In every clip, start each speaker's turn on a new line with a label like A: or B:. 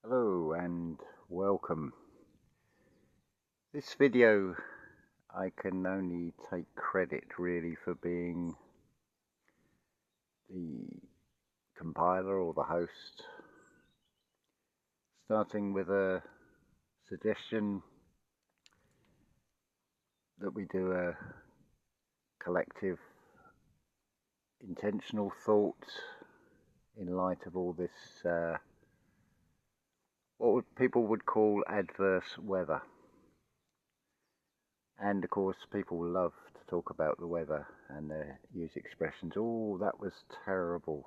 A: Hello and welcome. This video I can only take credit really for being the compiler or the host, starting with a suggestion that we do a collective intentional thought in light of all this what people would call adverse weather. And of course people love to talk about the weather and use expressions, oh that was terrible,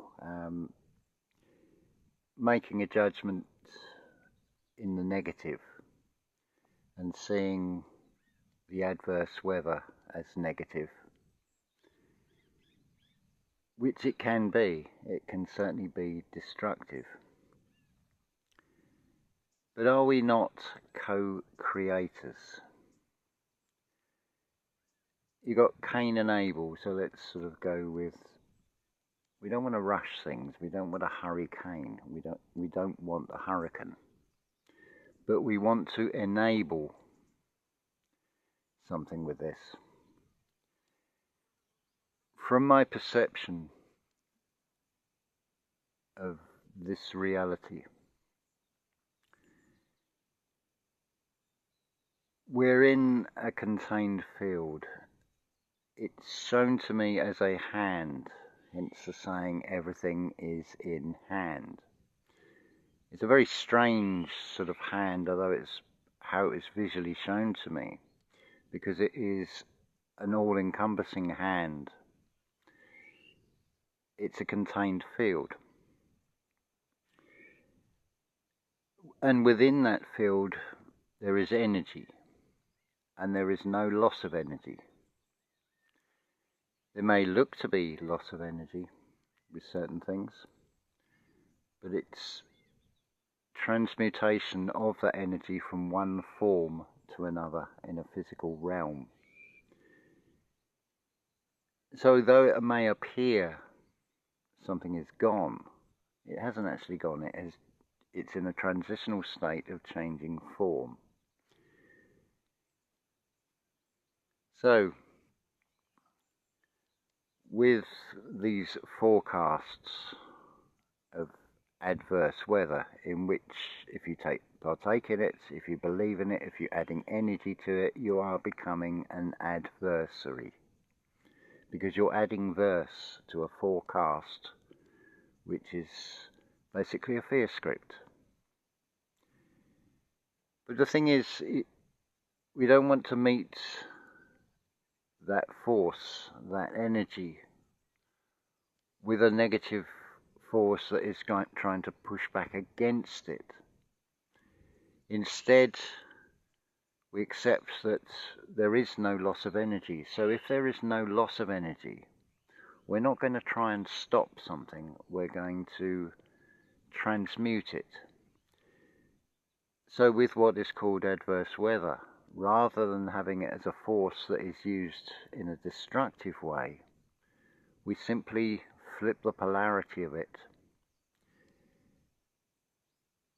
A: making a judgment in the negative and seeing the adverse weather as negative, which it can be. It can certainly be destructive. But are we not co-creators? You got Cain and Abel, so let's sort of go with, we don't want to rush things, we don't want a hurricane, we don't want a hurricane, but we want to enable something with this. From my perception of this reality, we're in a contained field. It's shown to me as a hand, hence the saying, everything is in hand. It's a very strange sort of hand, although it's how it is visually shown to me, because it is an all-encompassing hand. It's a contained field. And within that field, there is energy, and there is no loss of energy. There may look to be loss of energy with certain things, but it's transmutation of that energy from one form to another in a physical realm. So though it may appear something is gone, it hasn't actually gone. It's in a transitional state of changing form. So with these forecasts of adverse weather, in which if you partake in it, if you believe in it, if you're adding energy to it, you are becoming an adversary, because you're adding verse to a forecast, which is basically a fear script. But the thing is, we don't want to meet that force, that energy, with a negative force that is trying to push back against it. Instead, we accept that there is no loss of energy. So if there is no loss of energy, we're not going to try and stop something, we're going to transmute it. So with what is called adverse weather, rather than having it as a force that is used in a destructive way, we simply flip the polarity of it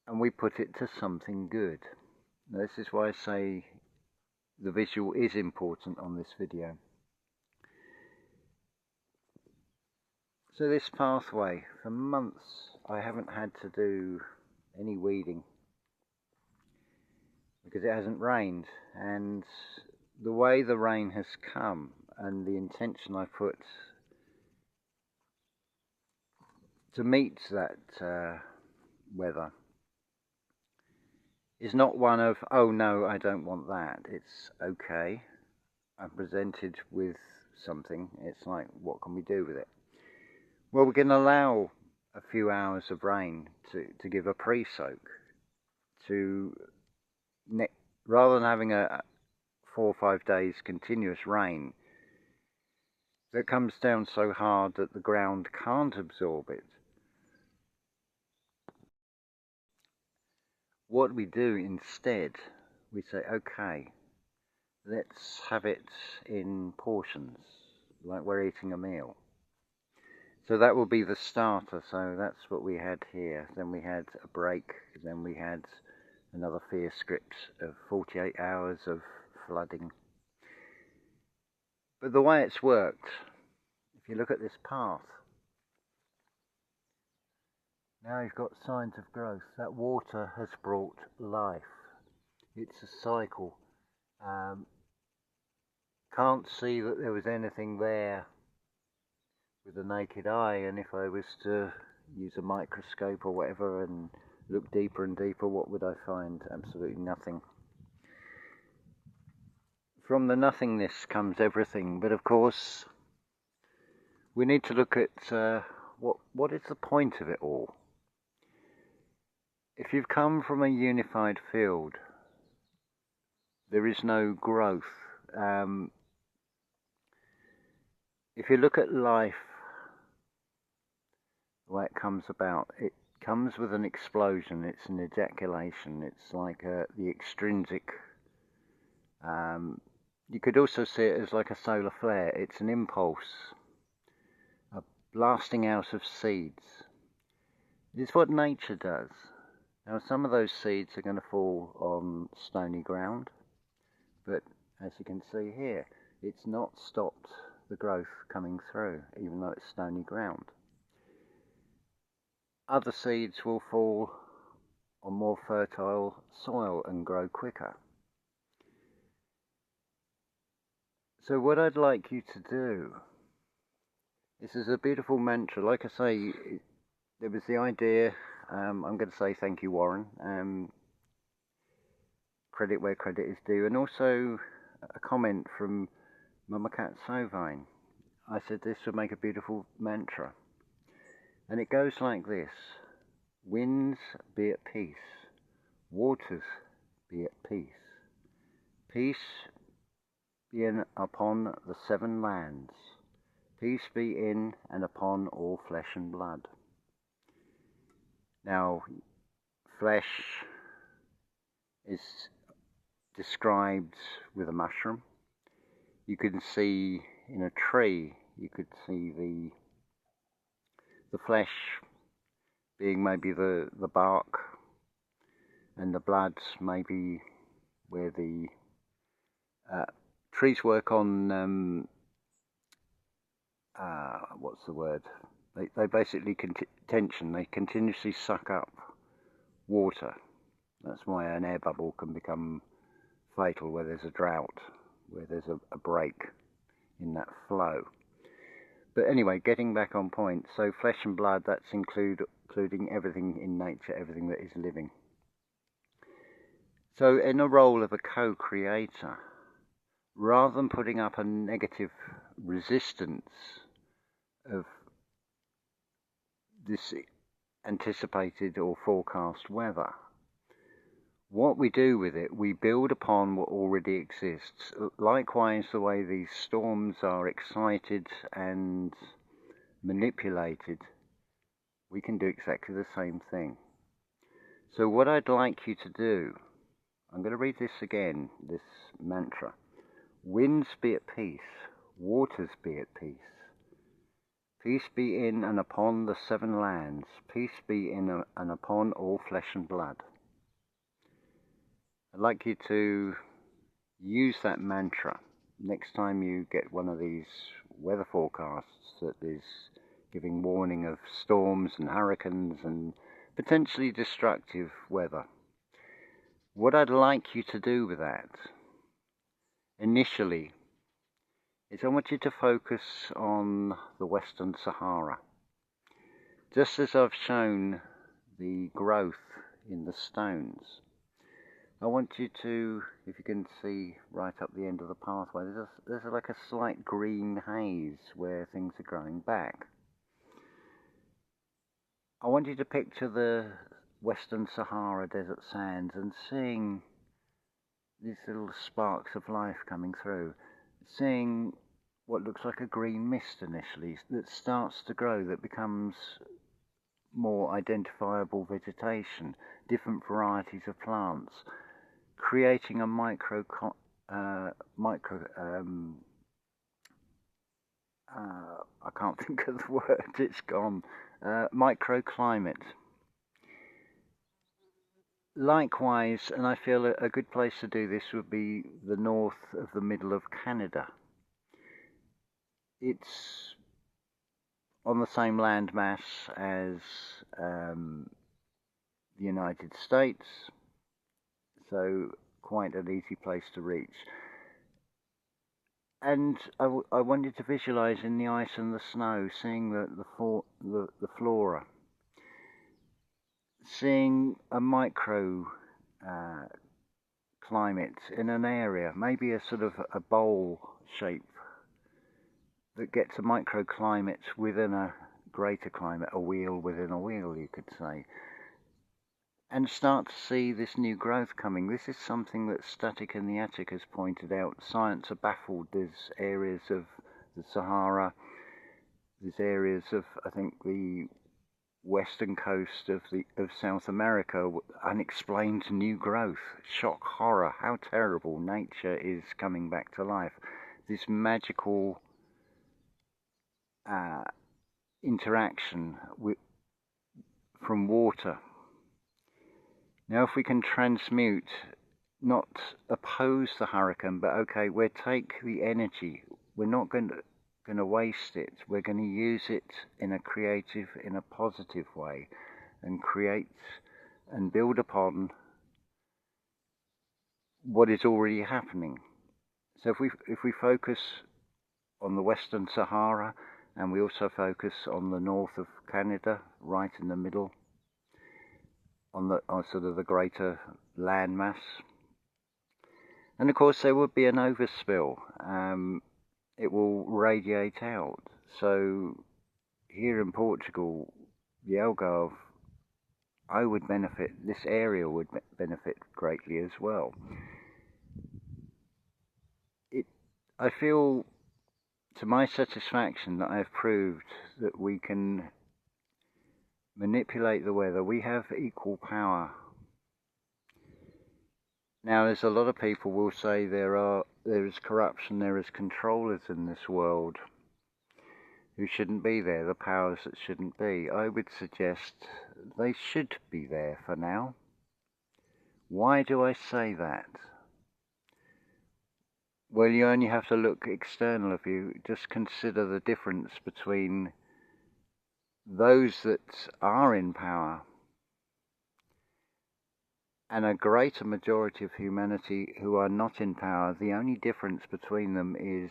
A: and we put it to something good. Now, this is why I say the visual is important on this video. So this pathway, for months I haven't had to do any weeding because it hasn't rained, and the way the rain has come and the intention I put to meet that weather is not one of, oh no, I don't want that. It's okay, I'm presented with something, it's like, what can we do with it? Well, we can allow a few hours of rain to give a pre-soak, rather than having a 4 or 5 days continuous rain that comes down so hard that the ground can't absorb it. What we do instead, we say, okay, let's have it in portions, like we're eating a meal. So that will be the starter. So that's what we had here. Then we had a break. Then we had another fear script of 48 hours of flooding. But the way it's worked, if you look at this path, now you've got signs of growth. That water has brought life. It's a cycle. Can't see that there was anything there with the naked eye, and if I was to use a microscope or whatever and look deeper and deeper, what would I find? Absolutely nothing. From the nothingness comes everything, but of course we need to look at what is the point of it all. If you've come from a unified field, there is no growth. If you look at life, the way it comes about, it comes with an explosion. It's an ejaculation. It's like the extrinsic. You could also see it as like a solar flare. It's an impulse, a blasting out of seeds. It's what nature does. Now, some of those seeds are going to fall on stony ground, but as you can see here, it's not stopped the growth coming through, even though it's stony ground. Other seeds will fall on more fertile soil and grow quicker. So what I'd like you to do, this is a beautiful mantra. Like I say, there was the idea, I'm going to say thank you, Warren, credit where credit is due, and also a comment from Mama Cat Sovine. I said this would make a beautiful mantra. And it goes like this: winds be at peace, waters be at peace, peace be in upon the seven lands, peace be in and upon all flesh and blood. Now, flesh is described with a mushroom. You can see in a tree, you could see the flesh being maybe the bark, and the blood maybe where the trees work on, what's the word? They basically they continuously suck up water. That's why an air bubble can become fatal where there's a drought, where there's a break in that flow. But anyway, getting back on point, so flesh and blood, that's including everything in nature, everything that is living. So in a role of a co-creator, rather than putting up a negative resistance of this anticipated or forecast weather, what we do with it, we build upon what already exists. Likewise, the way these storms are excited and manipulated, we can do exactly the same thing. So what I'd like you to do, I'm going to read this again, this mantra. Winds be at peace, waters be at peace. Peace be in and upon the seven lands, peace be in and upon all flesh and blood. I'd like you to use that mantra next time you get one of these weather forecasts that is giving warning of storms and hurricanes and potentially destructive weather. What I'd like you to do with that, initially, is I want you to focus on the Western Sahara. Just as I've shown the growth in the stones, I want you to, if you can see right up the end of the pathway, there's like a slight green haze where things are growing back. I want you to picture the Western Sahara desert sands and seeing these little sparks of life coming through, seeing what looks like a green mist initially that starts to grow, that becomes more identifiable vegetation, different varieties of plants, creating a I can't think of the word, it's gone. Microclimate. Likewise, and I feel a good place to do this would be the north of the middle of Canada. It's on the same landmass as the United States, so quite an easy place to reach. And I wanted to visualize in the ice and the snow, seeing the flora, seeing a micro climate in an area, maybe a sort of a bowl shape that gets a microclimate within a greater climate, a wheel within a wheel, you could say, and start to see this new growth coming. This is something that Static in the Attic has pointed out. Science are baffled. There's areas of the Sahara, there's areas of, I think, the western coast of South America, unexplained new growth. Shock, horror, how terrible. Nature is coming back to life. This magical interaction from water. Now, if we can transmute, not oppose the hurricane, but okay, we'll take the energy. We're not going to waste it. We're going to use it in a creative, in a positive way, and create and build upon what is already happening. So if we focus on the Western Sahara, and we also focus on the north of Canada, right in the middle, on sort of the greater landmass. And of course there would be an overspill. It will radiate out. So here in Portugal, the Algarve, I would benefit, this area would benefit greatly as well. I feel, to my satisfaction, that I have proved that we can manipulate the weather. We have equal power. Now, there's a lot of people will say there is corruption, there is controllers in this world who shouldn't be there, the powers that shouldn't be. I would suggest they should be there for now. Why do I say that? Well, you only have to look external of you. Just consider the difference between those that are in power and a greater majority of humanity who are not in power. The only difference between them is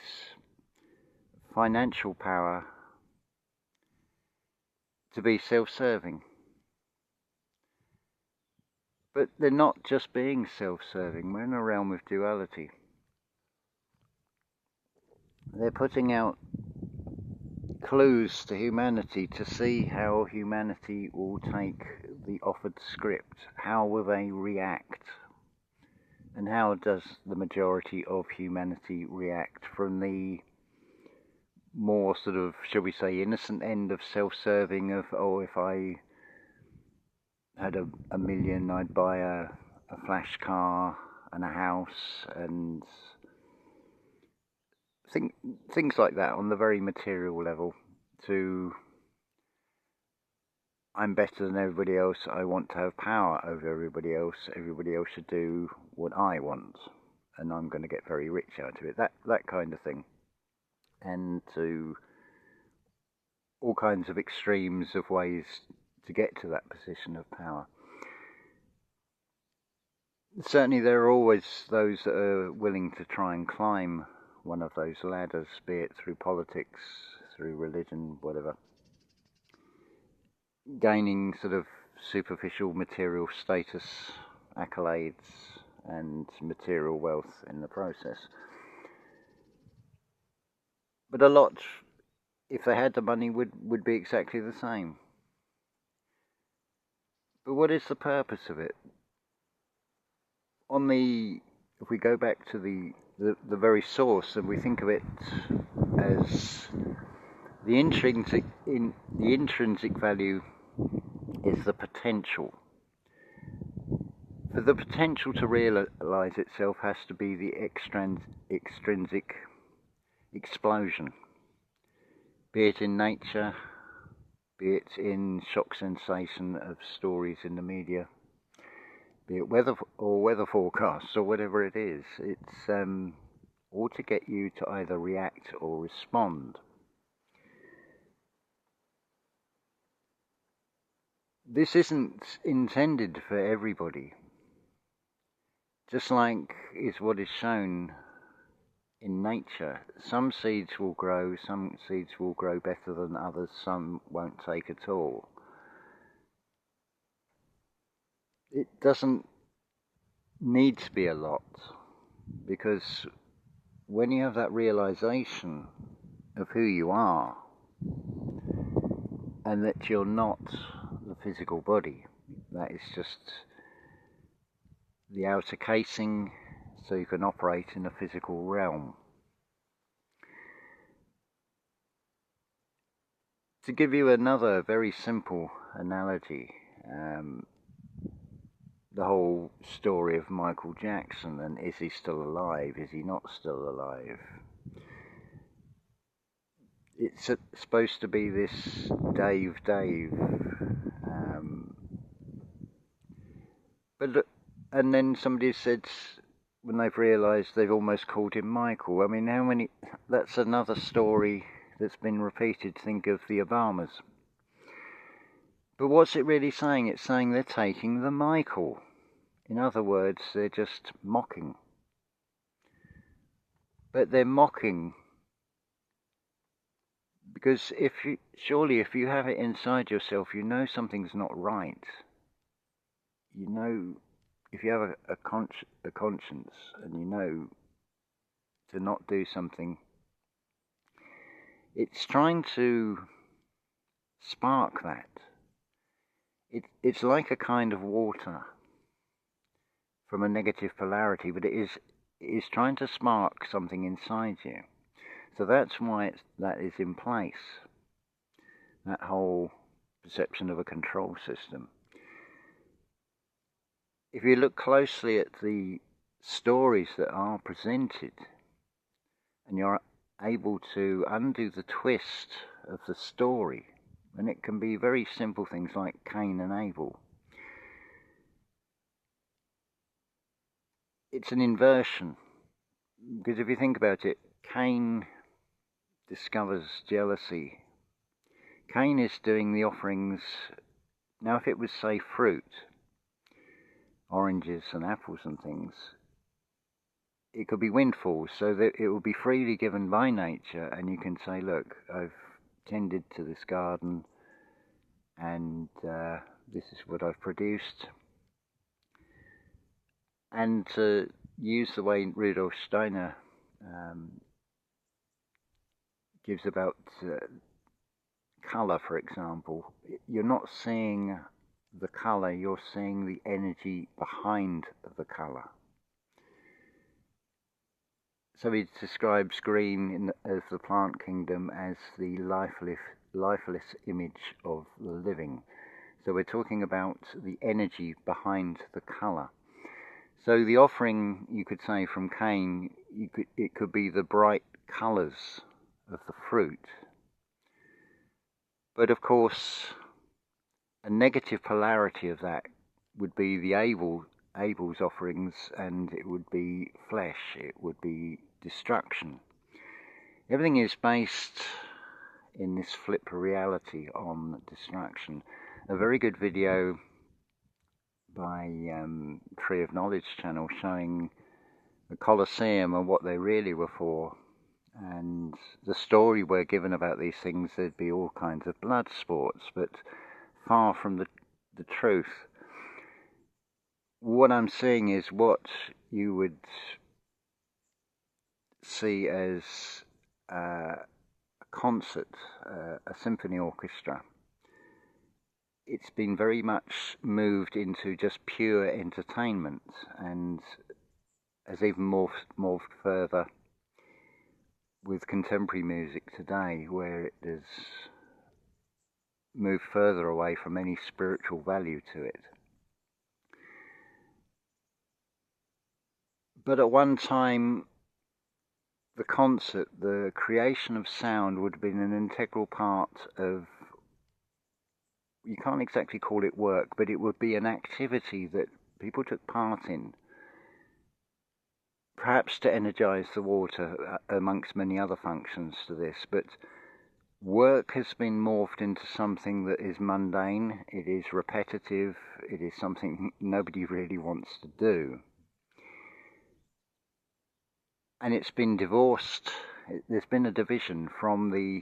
A: financial power to be self-serving. But they're not just being self-serving. We're in a realm of duality. They're putting out clues to humanity to see how humanity will take the offered script. How will they react? And how does the majority of humanity react from the more sort of, shall we say, innocent end of self-serving of, oh, if I had a million, I'd buy a flash car and a house, and things like that on the very material level, to I'm better than everybody else, I want to have power over everybody else should do what I want, and I'm going to get very rich out of it, that kind of thing. And to all kinds of extremes of ways to get to that position of power. Certainly there are always those that are willing to try and climb one of those ladders, be it through politics, through religion, whatever, gaining sort of superficial material status, accolades, and material wealth in the process. But a lot, if they had the money, would be exactly the same. But what is the purpose of it? If we go back to the very source, and we think of it as the intrinsic value is the potential. For the potential to realise itself has to be the extrinsic explosion. be it in nature, be it in shock sensation of stories in the media, be it weather forecasts or whatever it is. It's all to get you to either react or respond. This isn't intended for everybody, just like is what is shown in nature. Some seeds will grow better than others, some won't take at all. It doesn't need to be a lot, because when you have that realization of who you are, and that you're not the physical body, that is just the outer casing so you can operate in a physical realm. To give you another very simple analogy, the whole story of Michael Jackson and is he still alive, is he not still alive? It's supposed to be this Dave, and then somebody said, when they've realised, they've almost called him Michael. I mean, that's another story that's been repeated. Think of the Obamas. But what's it really saying? It's saying they're taking the Michael. In other words, they're just mocking. But they're mocking because if you have it inside yourself, you know something's not right. You know, if you have a conscience and you know to not do something, it's trying to spark that. It's like a kind of water from a negative polarity, but it is trying to spark something inside you. So that's why that is in place, that whole perception of a control system. If you look closely at the stories that are presented, and you're able to undo the twist of the story, and it can be very simple things like Cain and Abel. It's an inversion, because if you think about it, Cain discovers jealousy. Cain is doing the offerings. Now, if it was, say, fruit, oranges and apples and things, it could be windfalls, so that it will be freely given by nature, and you can say, look, I've tended to this garden, and this is what I've produced. And to use the way Rudolf Steiner gives about colour, for example, you're not seeing the colour, you're seeing the energy behind the colour. So he describes green as the plant kingdom as the lifeless image of the living. So we're talking about the energy behind the colour. So the offering, you could say, from Cain, it could be the bright colours of the fruit. But of course, a negative polarity of that would be the Abel's offerings, and it would be flesh, it would be destruction. Everything is based in this flip reality on destruction. A very good video by Tree of Knowledge channel showing the Colosseum and what they really were for, and the story we're given about these things, there'd be all kinds of blood sports, but far from the truth. What I'm seeing is what you would see as a concert, a symphony orchestra. It's been very much moved into just pure entertainment, and has even morphed further with contemporary music today, where it has moved further away from any spiritual value to it. But at one time, the concert, the creation of sound would have been an integral part of, you can't exactly call it work, but it would be an activity that people took part in, perhaps to energize the water amongst many other functions to this, but work has been morphed into something that is mundane, it is repetitive, it is something nobody really wants to do. And it's been divorced, there's been a division from the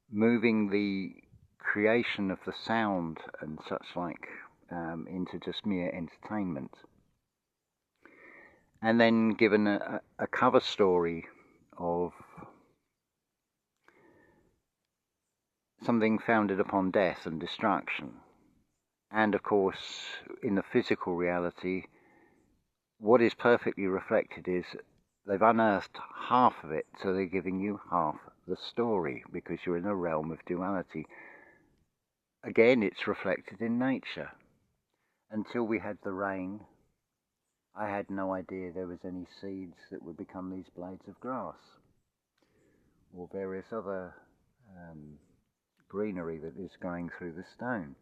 A: moving the creation of the sound and such like into just mere entertainment. And then given a cover story of something founded upon death and destruction. And of course, in the physical reality, what is perfectly reflected is they've unearthed half of it, so they're giving you half the story, because you're in a realm of duality. Again, it's reflected in nature. Until we had the rain, I had no idea there was any seeds that would become these blades of grass, or various other greenery that is going through the stone.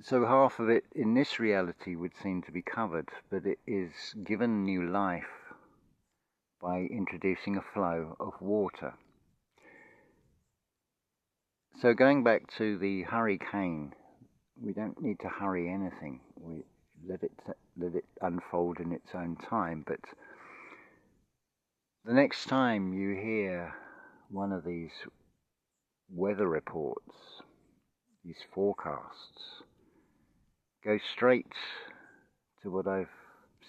A: So half of it in this reality would seem to be covered, but it is given new life by introducing a flow of water. So going back to the hurricane, we don't need to hurry anything. We let it unfold in its own time. But the next time you hear one of these weather reports, these forecasts, go straight to what I've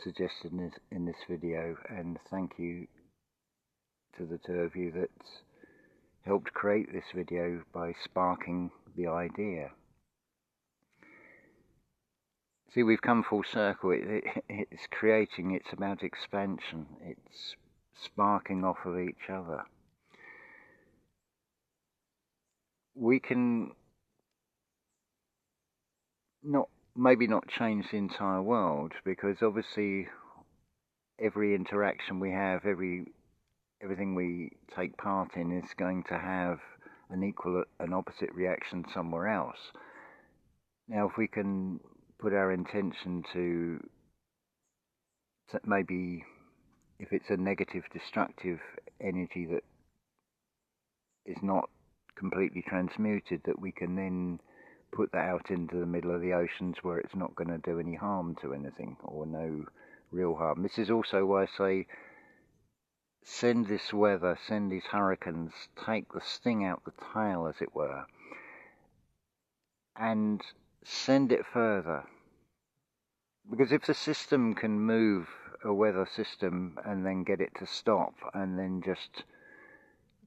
A: suggested in this video, and thank you to the two of you that helped create this video by sparking the idea. See, we've come full circle. It's creating, it's about expansion, it's sparking off of each other. We can maybe not change the entire world, because obviously every interaction we have, everything we take part in is going to have an equal and opposite reaction somewhere else. Now, if we can put our intention to maybe, if it's a negative, destructive energy that is not completely transmuted, that we can then put that out into the middle of the oceans where it's not going to do any harm to anything, or no real harm. This is also why I say, send this weather, send these hurricanes, take the sting out the tail, as it were, and send it further. Because if the system can move a weather system and then get it to stop, and then just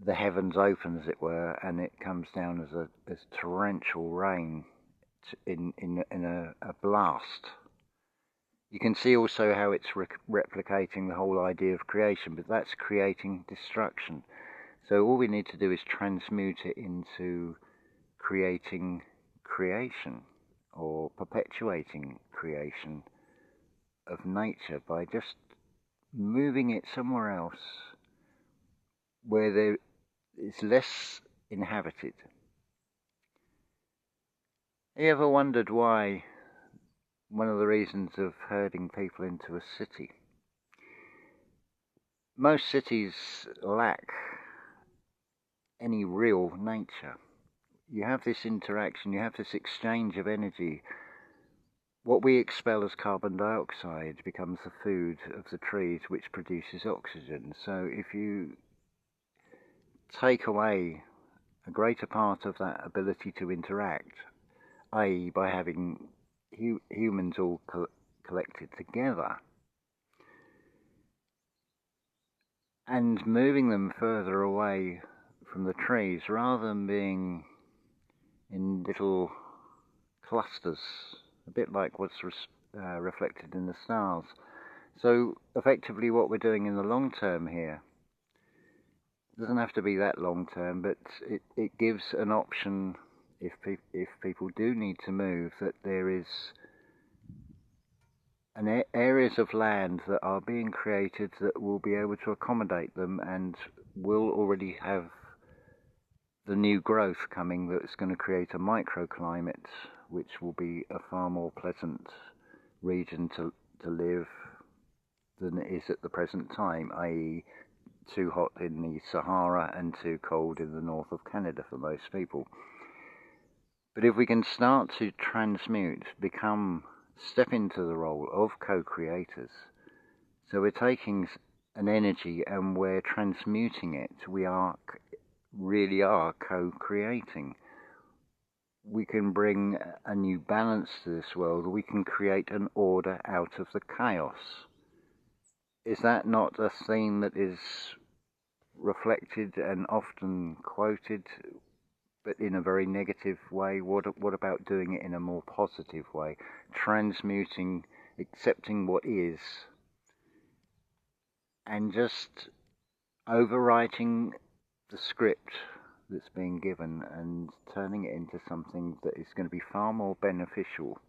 A: the heavens open, as it were, and it comes down as torrential rain in a blast, you can see also how it's replicating the whole idea of creation, but that's creating destruction. So all we need to do is transmute it into creating creation, or perpetuating creation of nature, by just moving it somewhere else where there is less inhabited. Have you ever wondered why one of the reasons of herding people into a city? Most cities lack any real nature. You have this interaction, you have this exchange of energy. What we expel as carbon dioxide becomes the food of the trees, which produces oxygen. So if you take away a greater part of that ability to interact, i.e. by having humans all collected together, and moving them further away from the trees, rather than being in little clusters, a bit like what's reflected in the stars. So effectively what we're doing in the long term here, it doesn't have to be that long term, but it gives an option, if people do need to move, that there is and areas of land that are being created that will be able to accommodate them and will already have the new growth coming that's going to create a microclimate which will be a far more pleasant region to live than it is at the present time, i.e. too hot in the Sahara and too cold in the north of Canada for most people. But if we can start to transmute, step into the role of co-creators, so we're taking an energy and we're transmuting it, we really are co-creating. We can bring a new balance to this world. We can create an order out of the chaos. Is that not a theme that is reflected and often quoted, but in a very negative way? What about doing it in a more positive way? Transmuting, accepting what is, and just overwriting the script that's being given and turning it into something that is going to be far more beneficial.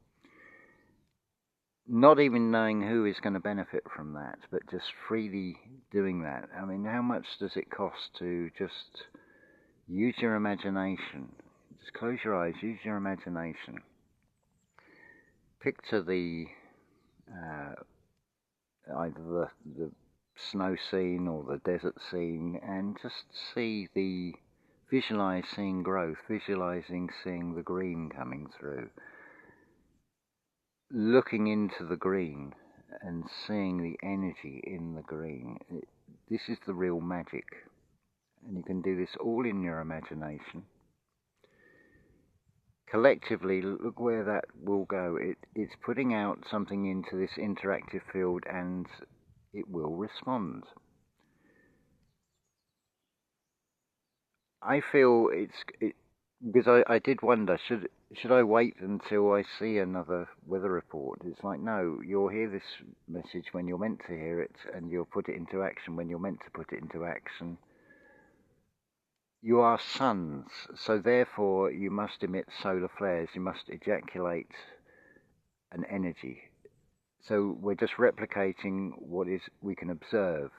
A: Not even knowing who is going to benefit from that, but just freely doing that. I mean, how much does it cost to just use your imagination? Just close your eyes, use your imagination. Picture either the snow scene or the desert scene, and just visualize seeing growth, visualizing seeing the green coming through. Looking into the green and seeing the energy in the green. This is the real magic. And you can do this all in your imagination. Collectively, look where that will go. It's putting out something into this interactive field and it will respond. I feel because I did wonder, should I wait until I see another weather report? It's like, no, you'll hear this message when you're meant to hear it, and you'll put it into action when you're meant to put it into action. You are suns, so therefore you must emit solar flares, you must ejaculate an energy. So we're just replicating what we can observe.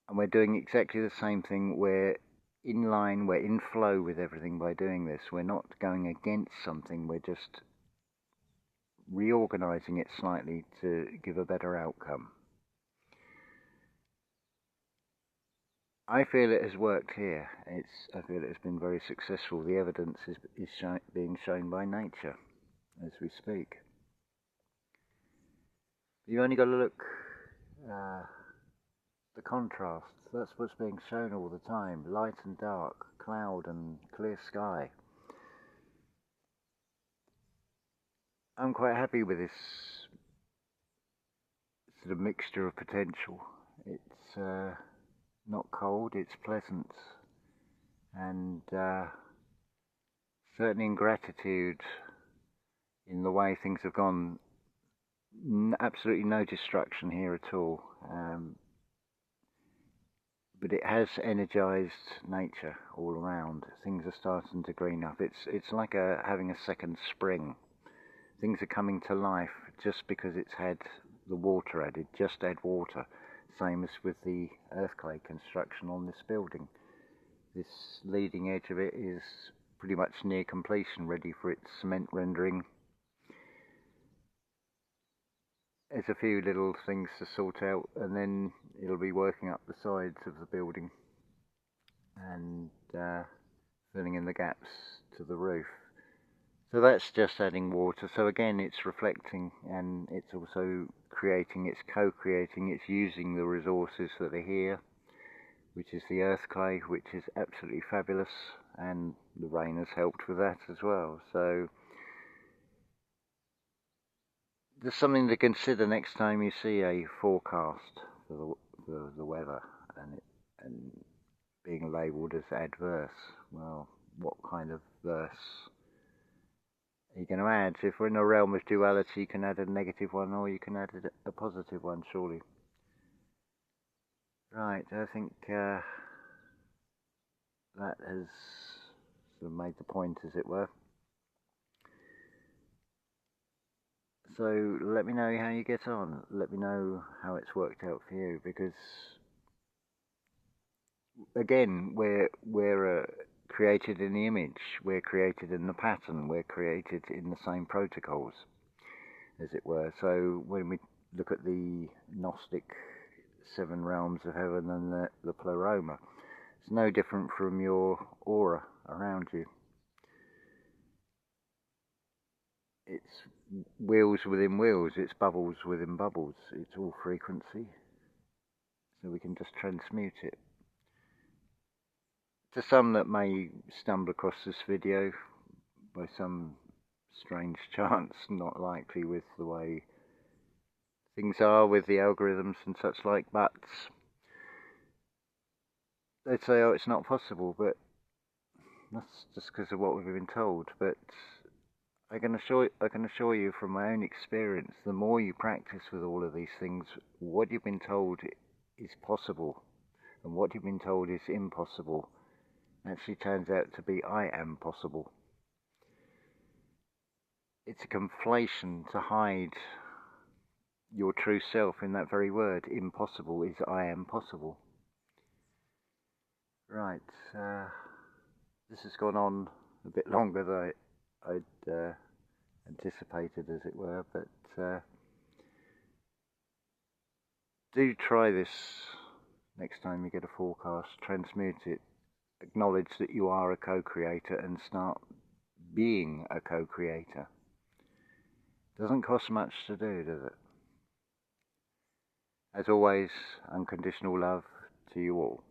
A: And we're doing exactly the same thing. We're in line, we're in flow with everything by doing this. We're not going against something, we're just reorganizing it slightly to give a better outcome. I feel it has worked here. I feel it has been very successful. The evidence is being shown by nature as we speak. You've only got to look the contrast. That's what's being shown all the time. Light and dark, cloud and clear sky. I'm quite happy with this sort of mixture of potential. It's not cold, it's pleasant. And certainly in gratitude in the way things have gone. Absolutely no destruction here at all. But it has energized nature all around. Things are starting to green up. It's like having a second spring. Things are coming to life just because it's had the water added. Just add water. Same as with the earthquake construction on this building. This leading edge of it is pretty much near completion, ready for its cement rendering. There's a few little things to sort out, and then it'll be working up the sides of the building and filling in the gaps to the roof. So that's just adding water. So again, it's reflecting, and it's also creating, it's co-creating, it's using the resources that are here, which is the earth clay, which is absolutely fabulous, and the rain has helped with that as well. So there's something to consider next time you see a forecast for the weather and being labelled as adverse. Well, what kind of verse are you going to add? If we're in a realm of duality, you can add a negative one or you can add a positive one, surely. Right, I think that has sort of made the point, as it were. So let me know how you get on. Let me know how it's worked out for you, because again, we're created in the image, we're created in the pattern, we're created in the same protocols, as it were. So when we look at the Gnostic 7 realms of heaven and the pleroma, it's no different from your aura around you. It's wheels within wheels, it's bubbles within bubbles, it's all frequency, so we can just transmute it. To some that may stumble across this video by some strange chance, not likely with the way things are with the algorithms and such like, but they'd say, oh, it's not possible, but that's just because of what we've been told. But I can assure you from my own experience, the more you practice with all of these things, what you've been told is possible and what you've been told is impossible actually turns out to be I am possible. It's a conflation to hide your true self in that very word. Impossible is I am possible. Right, this has gone on a bit longer than I'd anticipated, as it were, but do try this next time you get a forecast. Transmute it. Acknowledge that you are a co-creator and start being a co-creator. Doesn't cost much to do, does it? As always, unconditional love to you all.